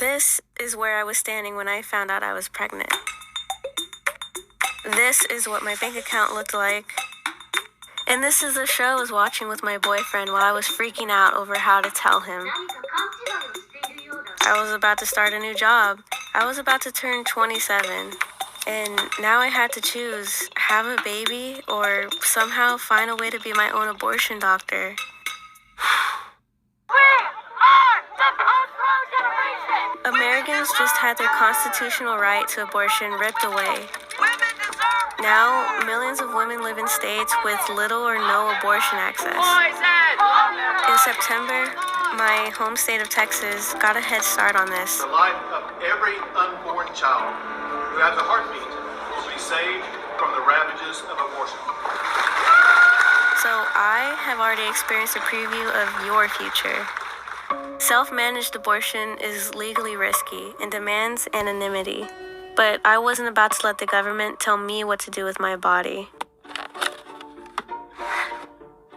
This is where I was standing when I found out I was pregnant. This is what my bank account looked like. And this is the show I was watching with my boyfriend while I was freaking out over how to tell him. I was about to start a new job. I was about to turn 27. And now I had to choose, have a baby or somehow find a way to be my own abortion doctor. Americans just had their constitutional right to abortion ripped away. Now, millions of women live in states with little or no abortion access. In September, my home state of Texas got a head start on this. The life of every unborn child who has a heartbeat will be saved from the ravages of abortion. So I have already experienced a preview of your future. Self-managed abortion is legally risky and demands anonymity. But I wasn't about to let the government tell me what to do with my body.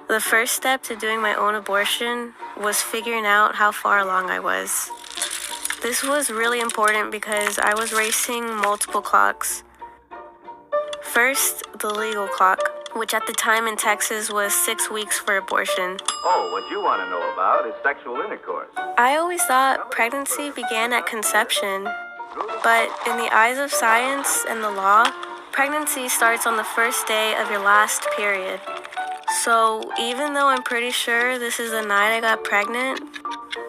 The first step to doing my own abortion was figuring out how far along I was. This was really important because I was racing multiple clocks. First, the legal clock, which at the time in Texas was 6 weeks for abortion. Oh, what you want to know about is sexual intercourse. I always thought pregnancy began at conception. But in the eyes of science and the law, pregnancy starts on the first day of your last period. So even though I'm pretty sure this is the night I got pregnant,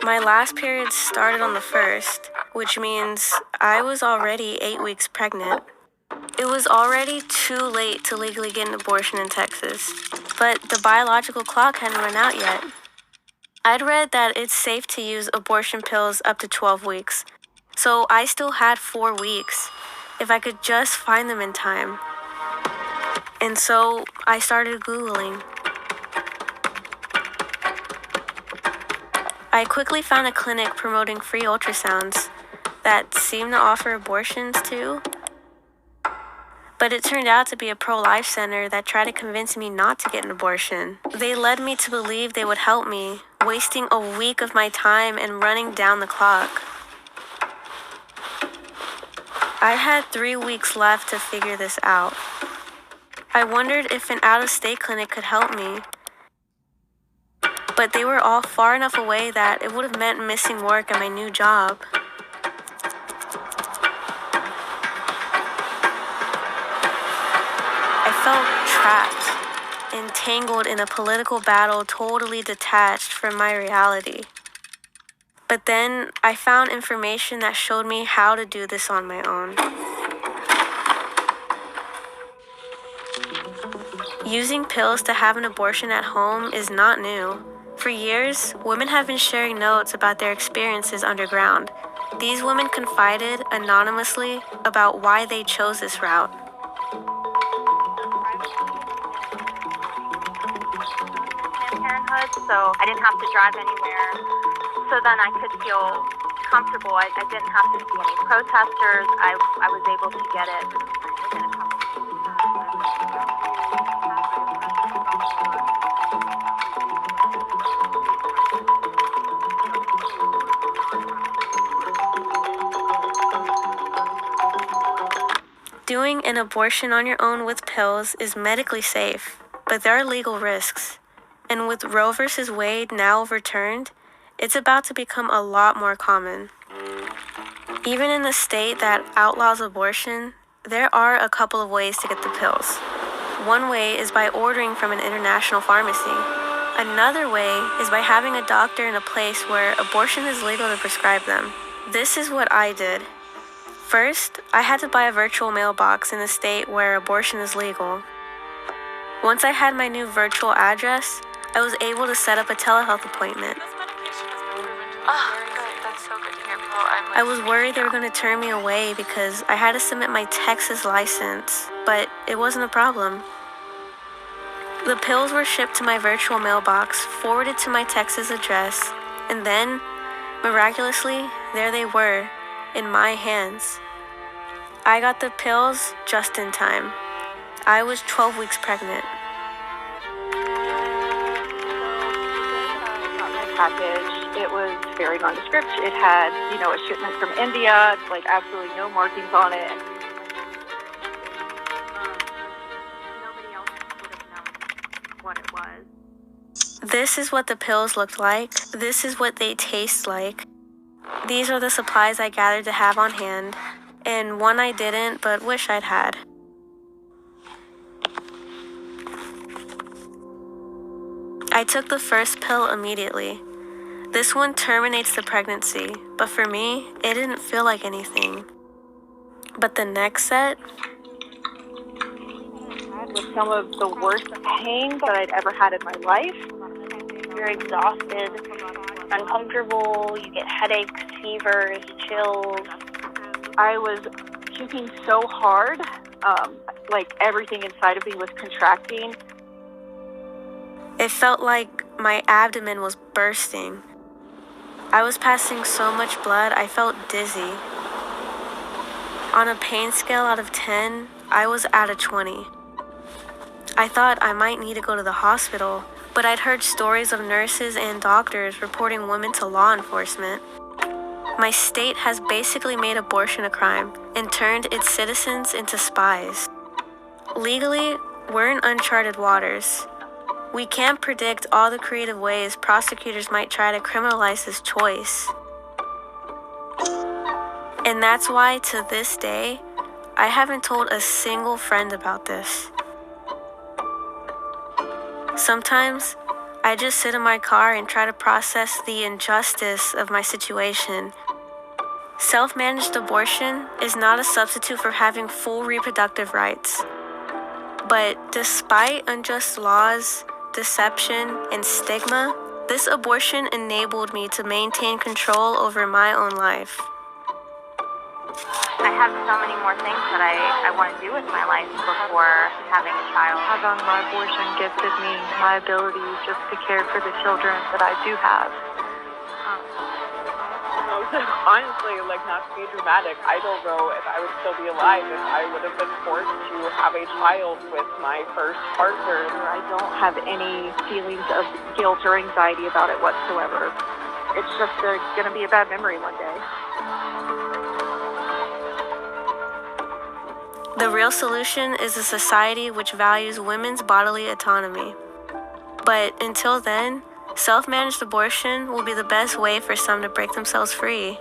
my last period started on the first, which means I was already 8 weeks pregnant. It was already too late to legally get an abortion in Texas, but the biological clock hadn't run out yet. I'd read that it's safe to use abortion pills up to 12 weeks. So I still had 4 weeks, if I could just find them in time. And so I started Googling. I quickly found a clinic promoting free ultrasounds that seemed to offer abortions too. But it turned out to be a pro-life center that tried to convince me not to get an abortion. They led me to believe they would help me, wasting a week of my time and running down the clock. I had 3 weeks left to figure this out. I wondered if an out-of-state clinic could help me, but they were all far enough away that it would have meant missing work at my new job. I felt trapped, entangled in a political battle totally detached from my reality. But then I found information that showed me how to do this on my own. Using pills to have an abortion at home is not new. For years, women have been sharing notes about their experiences underground. These women confided anonymously about why they chose this route. Parenthood, so I didn't have to drive anywhere. So then I could feel comfortable. I didn't have to see any protesters. I was able to get it within a couple of weeks. Doing an abortion on your own with pills is medically safe, but there are legal risks. And with Roe v. Wade now overturned, it's about to become a lot more common. Even in the state that outlaws abortion, there are a couple of ways to get the pills. One way is by ordering from an international pharmacy. Another way is by having a doctor in a place where abortion is legal to prescribe them. This is what I did. First, I had to buy a virtual mailbox in a state where abortion is legal. Once I had my new virtual address, I was able to set up a telehealth appointment. That's so good to hear. I was worried they were going to turn me away because I had to submit my Texas license, but it wasn't a problem. The pills were shipped to my virtual mailbox, forwarded to my Texas address, and then, miraculously, there they were, in my hands. I got the pills just in time. I was 12 weeks pregnant. Package. It was very nondescript. It had, a shipment from India, like absolutely no markings on it. Nobody else would have known what it was. This is what the pills looked like. This is what they taste like. These are the supplies I gathered to have on hand, and one I didn't, but wish I'd had. I took the first pill immediately. This one terminates the pregnancy, but for me, it didn't feel like anything. But the next set, Was some of the worst pain that I'd ever had in my life. You're exhausted, uncomfortable, you get headaches, fevers, chills. I was puking so hard, like everything inside of me was contracting. it felt like my abdomen was bursting. I was passing so much blood, I felt dizzy. On a pain scale out of 10, I was at a 20. I thought I might need to go to the hospital, but I'd heard stories of nurses and doctors reporting women to law enforcement. My state has basically made abortion a crime and turned its citizens into spies. Legally, we're in uncharted waters. We can't predict all the creative ways prosecutors might try to criminalize this choice. And that's why, to this day, I haven't told a single friend about this. Sometimes, I just sit in my car and try to process the injustice of my situation. Self-managed abortion is not a substitute for having full reproductive rights. But despite unjust laws, deception, and stigma, this abortion enabled me to maintain control over my own life. I have so many more things that I want to do with my life before having a child. Having my abortion gifted me my ability just to care for the children that I do have. Honestly, not to be dramatic, I don't know if I would still be alive if I would have been forced to have a child with my first partner. I don't have any feelings of guilt or anxiety about it whatsoever. It's just going to be a bad memory one day. The real solution is a society which values women's bodily autonomy. But until then, self-managed abortion will be the best way for some to break themselves free.